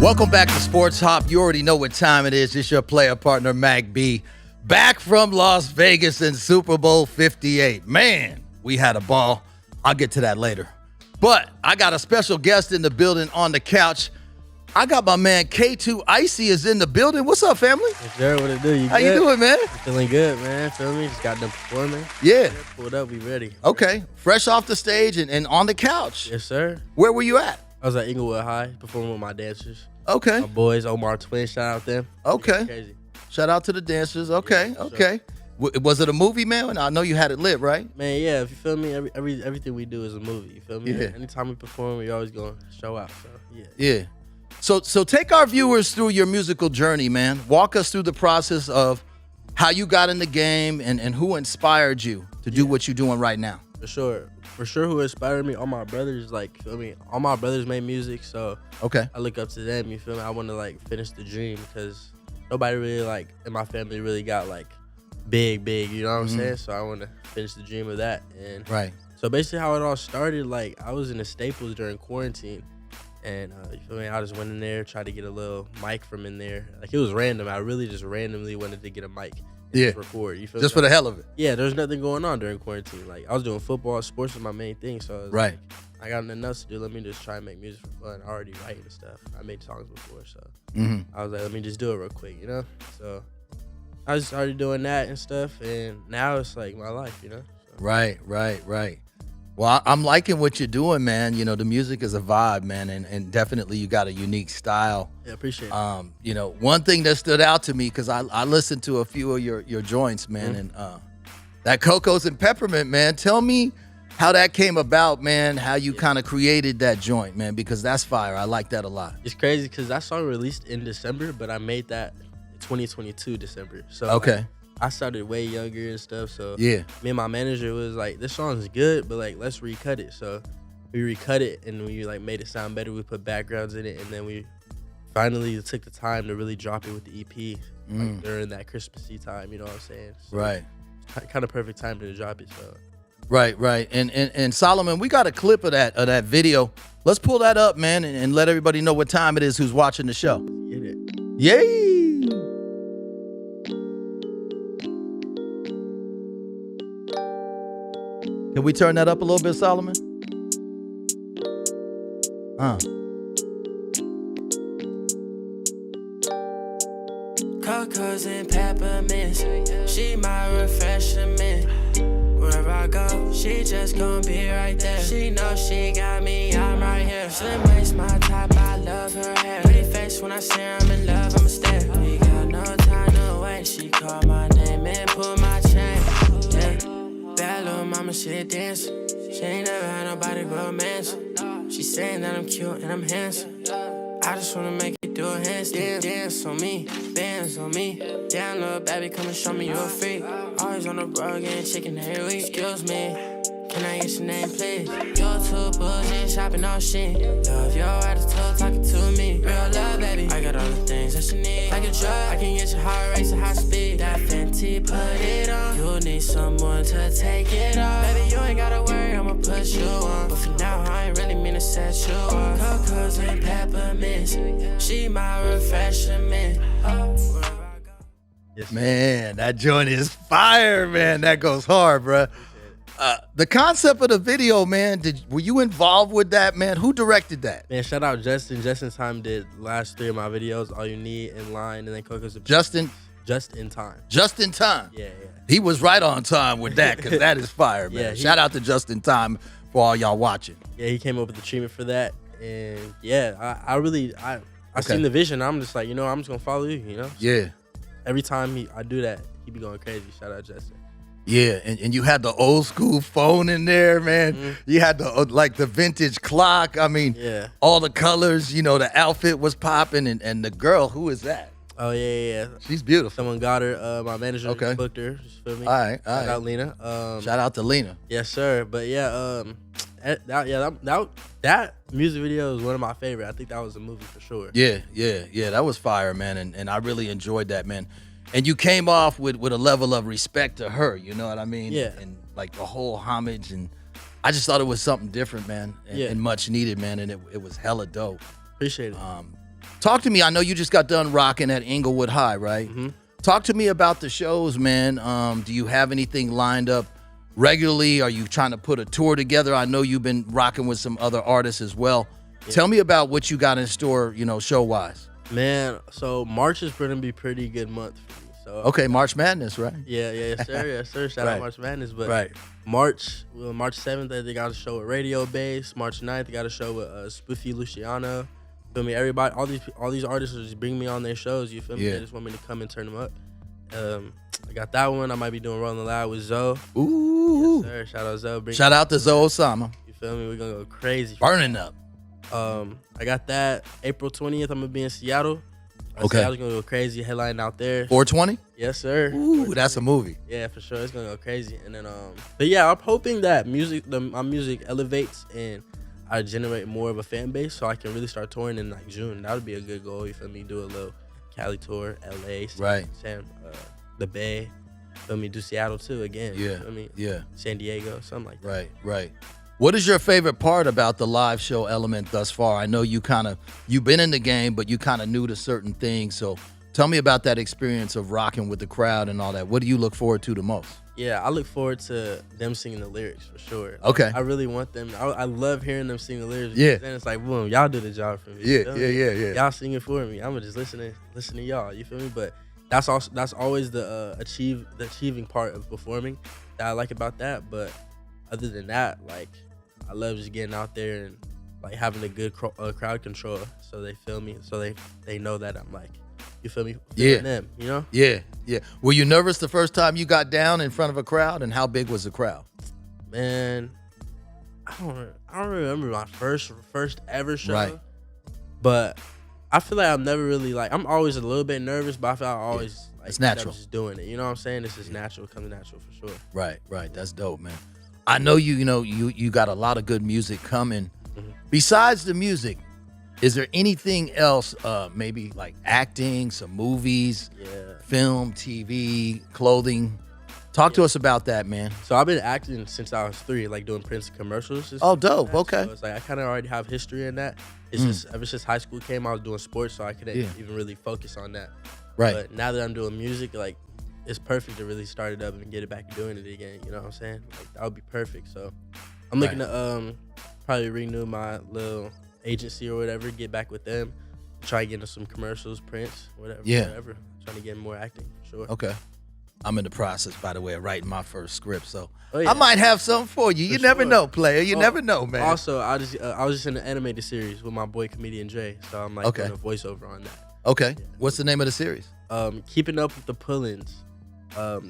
Welcome back to Sports Hop. You already know what time it is. It's your player partner, Mack B, back from Las Vegas in Super Bowl 58. Man, we had a ball. I'll get to that later. But I got a special guest in the building on the couch. I got my man K2 Icy is in the building. What's up, family? Yes, sir. What it do? You How good? you doing, man? Feeling good, man. Feel me? Just got done performing. Yeah. Pulled up. We ready. Okay. Fresh off the stage and on the couch. Yes, sir. Where were you at? I was at Inglewood High performing with my dancers. Okay. My boys, Omar Twins. Shout out them. Okay. Crazy. Shout out to the dancers. Okay. Yeah, okay. Was it a movie, man? I know you had it lit, right? Man, yeah. If you feel me, everything we do is a movie. You feel me? Yeah. Anytime we perform, we always gonna show out. So yeah. Yeah. So take our viewers through your musical journey, man. Walk us through the process of how you got in the game and who inspired you to do what you're doing right now. For sure. For sure, who inspired me? All my brothers, like, feel me? All my brothers made music, so Okay. I look up to them. You feel me? I want to like finish the dream because nobody really like in my family really got like big. You know what I'm saying? So I want to finish the dream of that. And Right. so basically, how it all started, like I was in the Staples during quarantine, and you feel me? I just went in there, tried to get a little mic from in there. Like it was random. I really just randomly wanted to get a mic. Yeah. Just record. You feel Just me? for the hell of it. Yeah, there's nothing going on during quarantine. Like I was doing football, sports was my main thing. So I was Right. like, I got nothing else to do. Let me just try and make music for fun. I already write and stuff. I made songs before, so I was like, let me just do it real quick, you know. So I just started doing that and stuff, and now it's like my life, you know. So, Right. Well, I'm liking what you're doing, man. You know, the music is a vibe, man, and definitely you got a unique style. yeah, appreciate it. You know, one thing that stood out to me, because I listened to a few of your joints, man, and that Cocos and Peppermint, man. Tell me how that came about, man, how you kind of created that joint, man, because that's fire. I like that a lot. It's crazy because that song released in December, but I made that in 2022 December. So Okay. like, I started way younger and stuff. So Yeah. me and my manager was like, this song is good, but like let's recut it. So we recut it and we like made it sound better. We put backgrounds in it, and then we finally took the time to really drop it with the EP like, during that Christmassy time. You know what I'm saying? So Right. kind of perfect time to drop it. So Right. And Solomon, we got a clip of that video. Let's pull that up, man, and let everybody know what time it is who's watching the show. get it. Yay! Can we turn that up a little bit, Solomon? Cocos and peppermints, she my refreshment. Wherever I go, she just gon' be right there. She know she got me, I'm right here. Slim waist, my top, I love her hair. Pretty face when I say I'm in love, I'ma stare. We got no time to wait. She called my name and pulled my chain. Yeah. Bad little mama, she a dancer. She ain't never had nobody romance. She saying that I'm cute and I'm handsome. I just wanna make you do a handstand. Dance on me, bands on me. Down, little baby, come and show me you're a freak. Always on the road getting chicken every week. Excuse me, can I get your name, please? You're too bullshit, shopping on shit. Love your attitude, talking to me. Real love, baby, I got all the things that you need. Like a drug, I can get your heart racing high speed. That Fenty, put it on. You need someone to take it off. Baby, you ain't gotta worry, I'ma put you on. But for now, I ain't really mean to set you up. Cocos and peppermints, she my refreshment. Yes, Man, that joint is fire, man. That goes hard, bruh. The concept of the video, man, were you involved with that, man? Who directed that? man, shout out Justin. Justin Time did last 3 of my videos. All You Need, In Line, and then Cocos. Justin, Just in Time. just in time. Yeah. He was right on time with that, because that is fire, man. Yeah, Shout out to Just in Time for all y'all watching. Yeah, he came up with the treatment for that, and yeah, I really Okay. seen the vision. I'm just like, you know, I'm just gonna follow you. You know. Yeah. Every time I do that, he be going crazy. Shout out Justin. Yeah, and you had the old school phone in there, man. You had the like the vintage clock. I mean, Yeah. all the colors. You know, the outfit was popping, and the girl, who is that? Oh yeah. She's beautiful. Someone got her. My manager Okay. booked her. You feel me? All right. Shout out Lena. Shout out to Lena. Yes, sir. But yeah, that music video is one of my favorite. I think that was a movie for sure. Yeah. That was fire, man, and I really enjoyed that, man. And you came off with a level of respect to her. You know what I mean? Yeah. And like the whole homage, and I just thought it was something different, man, and much needed, man, and it was hella dope. Appreciate it. Talk to me. I know you just got done rocking at Inglewood High, right? Mm-hmm. Talk to me about the shows, man. Do you have anything lined up regularly? Are you trying to put a tour together? I know you've been rocking with some other artists as well. Yeah. Tell me about what you got in store, show-wise. Man, so March is going to be pretty good month for me. So okay, March Madness, right? Yeah, yes, sir. Yes, sir. Shout out March Madness. But March 7th, I got a show with Radio Base. March 9th, I got a show with Spoofy Luciano. Feel me? Everybody, all these artists are just bringing me on their shows. You feel me? They just want me to come and turn them up. I got that one. I might be doing Rolling Loud with Zoe. Ooh. Yes, sir. Shout out Zoe. Shout out to Zoe Osama. You feel me? We're going to go crazy. Burning up. I got that. April 20th, I'm going to be in Seattle. Okay. Seattle's going to go crazy. Headline out there. 420? Yes, sir. Ooh, that's a movie. Yeah, for sure. It's going to go crazy. And then, but yeah, I'm hoping that my music elevates and I generate more of a fan base so I can really start touring in like June. That would be a good goal. You feel me? Do a little Cali tour, LA, the Bay. Feel me? Do Seattle too again. Yeah. Feel me? Yeah. San Diego, something like that. Right. What is your favorite part about the live show element thus far? I know you've been in the game, but you kind of new to certain things. So tell me about that experience of rocking with the crowd and all that. What do you look forward to the most? Yeah, I look forward to them singing the lyrics for sure. Okay. I really want them. I love hearing them sing the lyrics. Yeah. Then it's like, boom, y'all do the job for me. Yeah. Y'all sing it for me. I'm gonna just listen to y'all. You feel me? But that's always the achieving part of performing that I like about that. But other than that, like, I love just getting out there and like having a good crowd control, so they feel me, so they know that I'm like, you feel me? Them, you know? Yeah. Were you nervous the first time you got down in front of a crowd, and how big was the crowd? Man, I don't remember my first ever show. Right. But I feel like I'm never really like, I'm always a little bit nervous, but I feel like I always like it's natural. Just doing it. You know what I'm saying? This is natural, coming natural for sure. Right. That's dope, man. I know you got a lot of good music coming. Mm-hmm. Besides the music, is there anything else, maybe like acting, some movies, film, TV, clothing? Talk to us about that, man. So I've been acting since I was 3, like doing Prince commercials. Oh, dope. Like okay. So it's like I kind of already have history in that. It's just ever since high school came, I was doing sports, so I couldn't even really focus on that. Right. But now that I'm doing music, like, it's perfect to really start it up and get it back to doing it again. You know what I'm saying? Like, that would be perfect. So I'm looking to probably renew my little agency or whatever, get back with them, try to get into some commercials, prints, whatever. Trying to get more acting, sure. Okay. I'm in the process, by the way, of writing my first script, so I might have something for you. You never know, player. You never know, man. Also, I was just in an animated series with my boy comedian Dre, so I'm like doing a voiceover on that. Okay. Yeah. What's the name of the series? Keeping Up with the Pullins.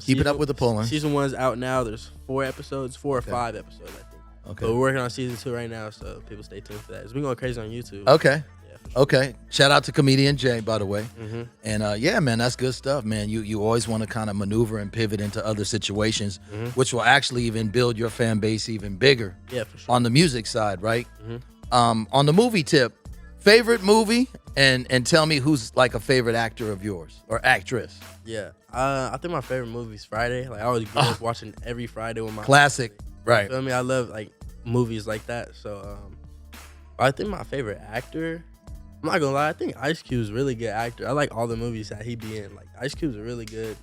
Keeping Up with the Pullins. Season 1's out now. There's 4 episodes, 4 or 5 episodes, I think. Okay. But we're working on season 2 right now, so people stay tuned for that. It's been going crazy on YouTube. Okay. Yeah, for sure. Okay. Shout out to comedian Jay, by the way. Mm-hmm. And yeah, man, that's good stuff, man. You always want to kind of maneuver and pivot into other situations, which will actually even build your fan base even bigger. Yeah, for sure. On the music side, right? On the movie tip, favorite movie, and tell me who's like a favorite actor of yours or actress. Yeah. I think my favorite movie is Friday. Like, I always grew up watching every Friday with my classic. Right. You feel me? I love like movies like that. So I think my favorite actor, I'm not gonna lie, I think Ice Cube's a really good actor. I like all the movies that he be in. Like, Ice Cube's a really good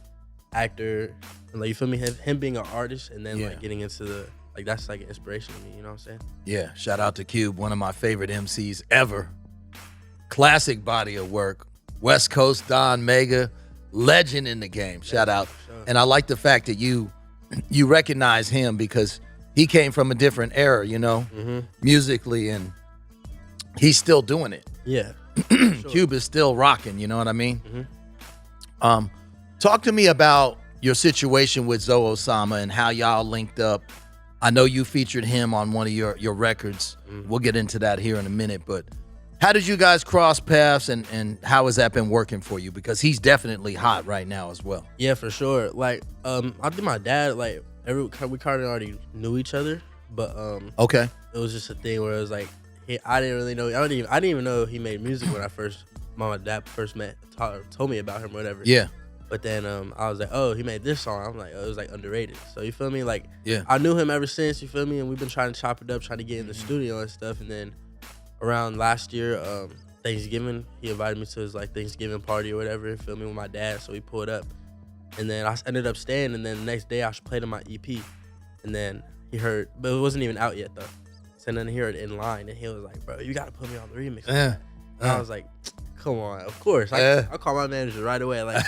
actor. And like, you feel me? Him being an artist and then like getting into the, like, that's like an inspiration to me, you know what I'm saying? Yeah, shout out to Cube, one of my favorite MCs ever. Classic body of work. West Coast Don Mega, legend in the game. Shout out. Sure. And I like the fact that you recognize him because he came from a different era, you know, musically, and he's still doing it. Yeah. Sure. Cube is still rocking, you know what I mean? Talk to me about your situation with Zoe Osama and how y'all linked up. I know you featured him on one of your records. We'll get into that here in a minute, but how did you guys cross paths, and how has that been working for you? Because he's definitely hot right now as well. Yeah, for sure. Like, I think my dad, like, we kind of already knew each other, but okay, it was just a thing where it was like, I didn't really know. I didn't even know he made music when my dad first told me about him or whatever. Yeah. But then I was like, oh, he made this song. I'm like, oh, it was like underrated. So you feel me? Like, yeah, I knew him ever since. You feel me? And we've been trying to chop it up, trying to get in the studio and stuff. And then around last year, Thanksgiving. He invited me to his like Thanksgiving party or whatever. You feel me, with my dad. So we pulled up, and then I ended up staying. And then the next day I played him my EP, and then he heard, but it wasn't even out yet though. So then he heard it in line, and he was like, "Bro, you gotta put me on the remix." And I was like, "Come on, of course." I call my manager right away. Like,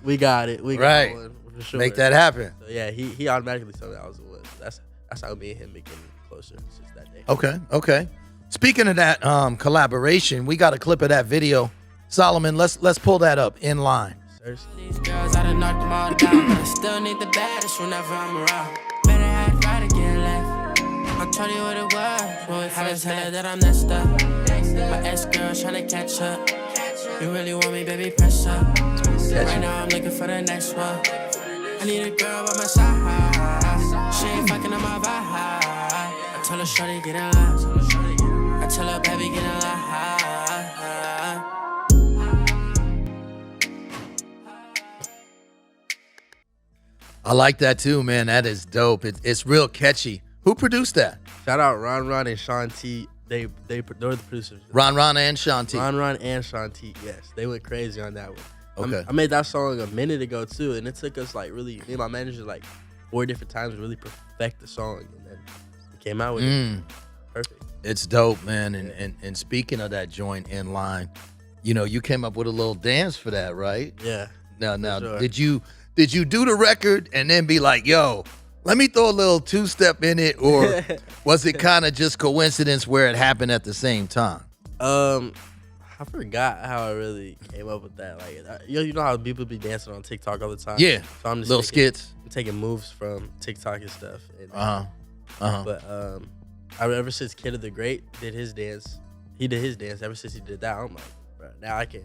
we got it. We got one for sure. Make that happen. So yeah, he automatically told me I was the one. So that's how me and him became closer since that day. Okay. Speaking of that collaboration, we got a clip of that video. Solomon, let's pull that up in line. These girls, I done knocked them all down, but I still need the baddest whenever I'm around. Better act right again, left. I'll tell you what it was. When we first heard that I'm messed up. My ex-girl tryna catch up. You really want me, baby, press up. Right now I'm looking for the next one. I need a girl by my side. She ain't fucking on my vibe. I tell her shorty get in line. I tell her baby get in line. I like that too, man. That is dope. It's real catchy. Who produced that? Shout out Ron and Sean T. They're the producers. Ron and Sean T. Ron and Sean T. Yes, they went crazy on that one. Okay. I made that song a minute ago too, and it took us like really, me and my manager like 4 different times to really perfect the song, and then we came out with it. Perfect. It's dope, man. And speaking of that joint in line, you know, you came up with a little dance for that, right? Yeah. Now, sure. did you do the record and then be like, yo, let me throw a little 2-step in it, or was it kind of just coincidence where it happened at the same time? I forgot how I really came up with that. Like, you know how people be dancing on TikTok all the time? Yeah. So I'm just little skits. I'm taking moves from TikTok and stuff. And, But ever since Kid of the Great did his dance, ever since he did that, I'm like, bro, now I can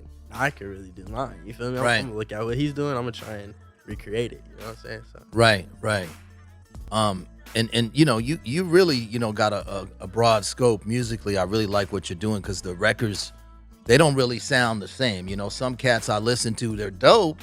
really do mine. You feel me? I'm gonna look at what he's doing. I'm gonna try and recreate it. You know what I'm saying? So. Right. And you know, you really, you know, got a broad scope musically. I really like what you're doing because the records, they don't really sound the same. You know, some cats I listen to, they're dope,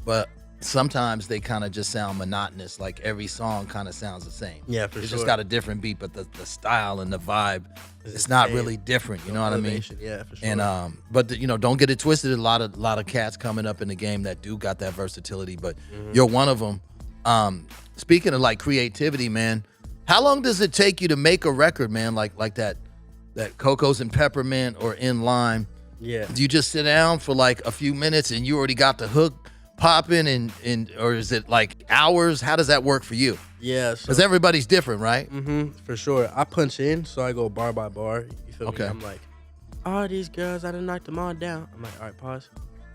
but sometimes they kind of just sound monotonous. Like every song kind of sounds the same. Yeah, for It's sure. just got a different beat, but the style and the vibe, it's not really different. You know what I mean? Yeah, for sure. And but you know, don't get it twisted. A lot of cats coming up in the game that do got that versatility, but you're one of them. Speaking of like creativity, man, how long does it take you to make a record, man? Like that Cocos and Peppermint or In Line? Yeah. Do you just sit down for like a few minutes and you already got the hook popping, and or is it like hours? How does that work for you? Yeah. Because everybody's different, right? For sure. I punch in, so I go bar by bar. You feel me? Okay. I'm like, all these girls, I done knocked them all down. I'm like, all right, pause.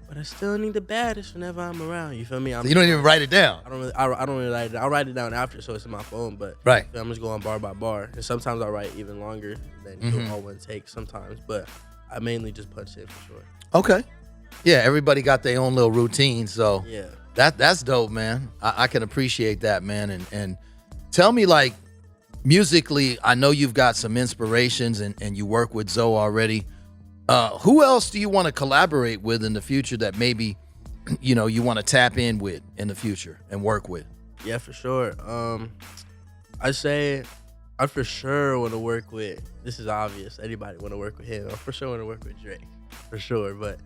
But I still need the baddest whenever I'm around. You feel me? So you don't even write it down. I don't really write it down. I'll write it down after, so it's in my phone. But Right. I'm just going bar by bar. And sometimes I'll write even longer than do all one take sometimes. But I mainly just punch in for sure. Okay. Yeah, everybody got their own little routine, so Yeah. that's dope, man. I can appreciate that, man. And tell me, like, musically, I know you've got some inspirations and you work with Zoe already. Who else do you want to collaborate with in the future that maybe, you know, you want to tap in with in the future and work with? Yeah, for sure. I say I for sure want to work with, this is obvious, anybody want to work with him. I for sure want to work with Drake, for sure. But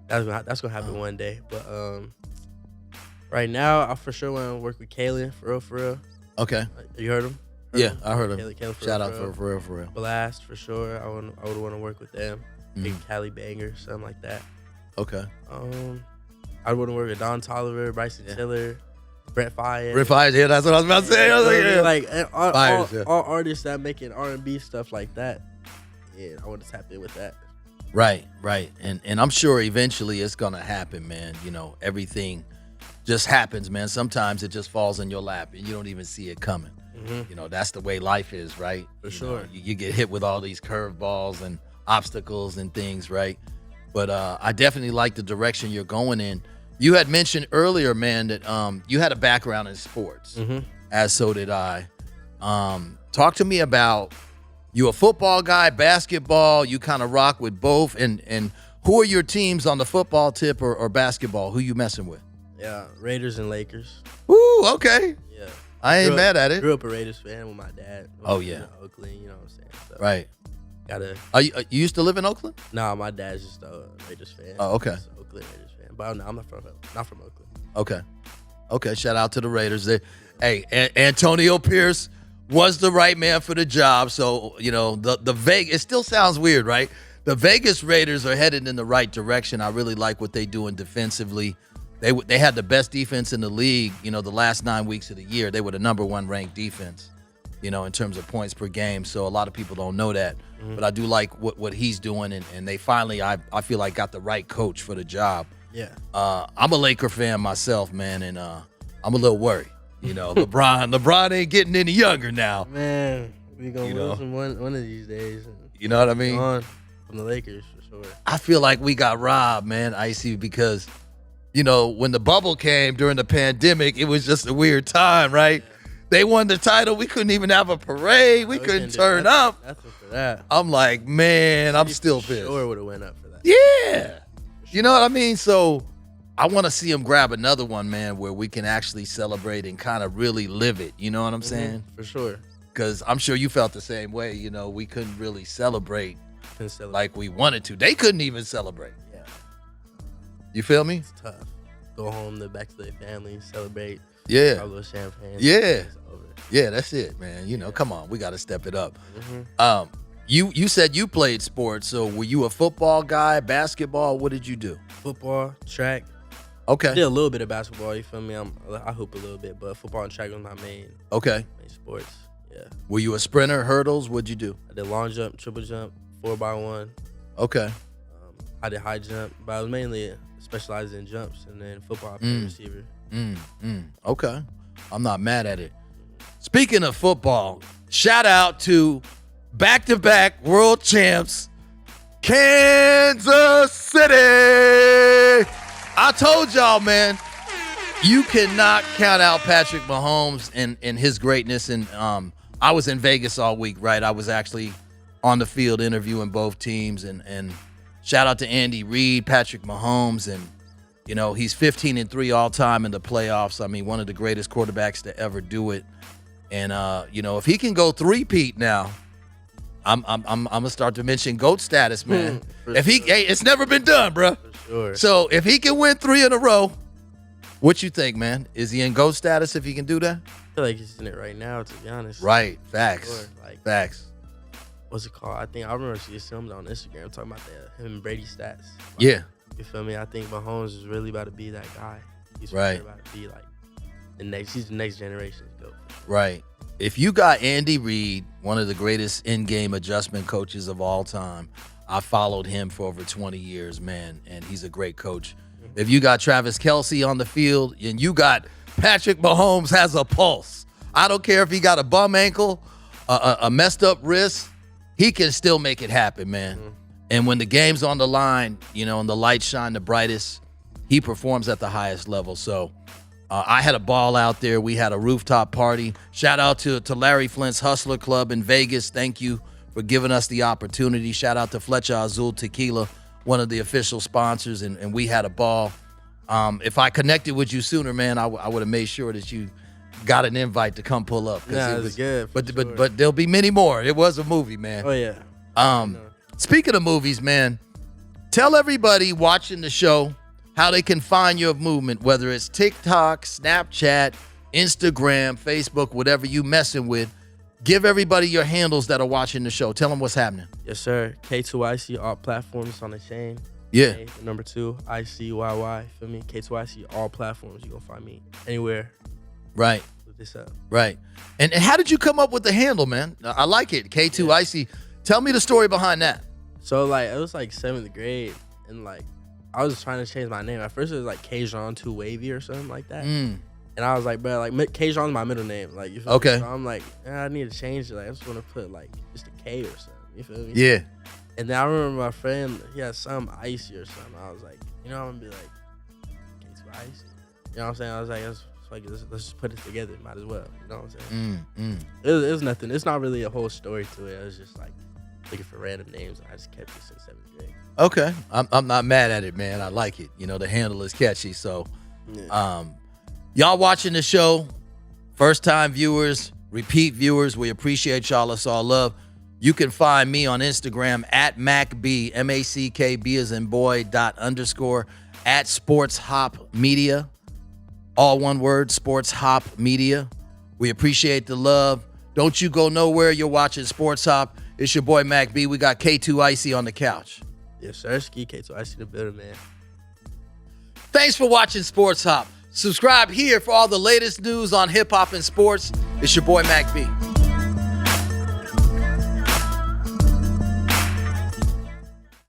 that's gonna happen one day. But right now, I for sure want to work with Kalen, for real. Okay. You heard him? Yeah, I heard him. Kalen, Shout out for real. Blast, for sure. I would want to work with them. Big Cali Banger, something like that. Okay. I would want to work with Don Tolliver, Bryson Tiller, Brent Fayed. Brent Fayed, yeah, that's what I was about to say. I was like, yeah. Like all artists that making R&B stuff like that. Yeah, I want to tap in with that. Right. And I'm sure eventually it's gonna happen, man. You know, everything just happens, man. Sometimes it just falls in your lap and you don't even see it coming. You know, that's the way life is, right? For sure. You get hit with all these curveballs and obstacles and things, right? But I definitely like the direction you're going in. You had mentioned earlier, man, that you had a background in sports, as so did I. Talk to me about, you a football guy, basketball, you kind of rock with both, and who are your teams on the football tip or basketball? Who you messing with? Yeah, Raiders and Lakers. Ooh, okay. Yeah. I ain't mad at it. Grew up a Raiders fan with my dad. Oh, yeah. In Oakland, you know what I'm saying? So. Right. You used to live in Oakland? Nah, my dad's just a Raiders fan. Oh, okay. He's an Oakland Raiders fan. But I'm not from Okay. Oakland. Okay, shout out to the Raiders. Hey, Antonio Pierce was the right man for the job. So, the Vegas, it still sounds weird, right? The Vegas Raiders are headed in the right direction. I really like what they're doing defensively. They had the best defense in the league, the last 9 weeks of the year. They were the number 1 ranked defense, in terms of points per game. So a lot of people don't know that. Mm-hmm. But I do like what he's doing, and they finally, I feel like, got the right coach for the job. Yeah. I'm a Laker fan myself, man, and I'm a little worried. LeBron ain't getting any younger now. Man, we gonna lose him one of these days. You know what I mean? On from the Lakers for sure. I feel like we got robbed, man, Icy, because when the bubble came during the pandemic, it was just a weird time, right? Yeah. They won the title. We couldn't even have a parade. We couldn't turn up. Nothing for that. I'm like, man, I'm still pissed. Sure would have went up for that. Yeah. You know what I mean? So I want to see him grab another one, man, where we can actually celebrate and kind of really live it. You know what I'm saying? For sure. Because I'm sure you felt the same way. We couldn't really celebrate like we wanted to. They couldn't even celebrate. Yeah. You feel me? It's tough. Go home, back to their family, celebrate. Yeah. A little champagne. Yeah. It's over. Yeah, that's it, man. Come on. We got to step it up. Mm-hmm. You said you played sports. So were you a football guy, basketball? What did you do? Football, track. Okay. I did a little bit of basketball, you feel me? I hoop a little bit, but football and track was my main sports. Yeah. Were you a sprinter, hurdles? What'd you do? I did long jump, triple jump, 4x1. Okay. I did high jump, but I was mainly specialized in jumps, and then football, I played receiver. Okay. I'm not mad at it. Speaking of football, shout out to back-to-back world champs, Kansas City. I told y'all, man, you cannot count out Patrick Mahomes and his greatness. And I was in Vegas all week, right? I was actually on the field interviewing both teams. And shout out to Andy Reid, Patrick Mahomes. And, he's 15-3 all time in the playoffs. I mean, one of the greatest quarterbacks to ever do it. And, if he can go three-peat now, I'm gonna start to mention GOAT status, man. It's never been done, bro. For sure. So if he can win 3 in a row, what you think, man? Is he in GOAT status if he can do that? I feel like he's in it right now, to be honest. Right. Facts. Sure. Facts. What's it called? I remember seeing him on Instagram talking about him and Brady stats. Yeah. You feel me? I think Mahomes is really about to be that guy. He's right. About to be like he's the next generation's GOAT. Right. If you got Andy Reid, one of the greatest in-game adjustment coaches of all time, I followed him for over 20 years, man, and he's a great coach. Mm-hmm. If you got Travis Kelce on the field and you got Patrick Mahomes has a pulse, I don't care if he got a bum ankle, a messed up wrist, he can still make it happen, man. Mm-hmm. And when the game's on the line, and the lights shine the brightest, he performs at the highest level. So I had a ball out there. We had a rooftop party. Shout out to Larry Flint's Hustler Club in Vegas. Thank you for giving us the opportunity. Shout out to Fletcher Azul Tequila, one of the official sponsors, and we had a ball. If I connected with you sooner, man, I would have made sure that you got an invite to come pull up. Yeah, it was good. But there'll be many more. It was a movie, man. Oh, yeah. Speaking of movies, man, tell everybody watching the show how they can find your movement, whether it's TikTok, Snapchat, Instagram, Facebook, whatever you messing with. Give everybody your handles that are watching the show. Tell them what's happening. Yes, sir. K2IC, all platforms on the chain. Yeah. K, number 2, ICYY, feel me? K2IC, all platforms. You're going to find me anywhere. Right. Look this up. Right. And how did you come up with the handle, man? I like it. K2IC. Yeah. Tell me the story behind that. So, it was 7th grade, and, I was trying to change my name. At first, it was Kayjon Too Wavy or something like that. And I was like, bro, Kayjon's my middle name. You feel okay. me? So I'm like, I need to change it. I just want to put just a K or something. You feel me? Yeah. And then I remember my friend, he had some icy or something. I was like, I'm gonna be like, K2 icy. You know what I'm saying? I was like, let's just put it together. Might as well. You know what I'm saying? It was nothing. It's not really a whole story to it. It was just looking for random names. I just kept it since 7th grade. Okay, I'm not mad at it, man. I like it. The handle is catchy. So, y'all watching the show, first time viewers, repeat viewers, we appreciate y'all. Let's all love. You can find me on Instagram at Mack B, MACKB as in boy, _, at Sports Hop Media. All one word, Sports Hop Media. We appreciate the love. Don't you go nowhere. You're watching Sports Hop. It's your boy Mack B. We got K2 Icy on the couch. Yes, sir. Ski K2 Icy in the building, man. Thanks for watching Sports Hop. Subscribe here for all the latest news on hip hop and sports. It's your boy Mack B.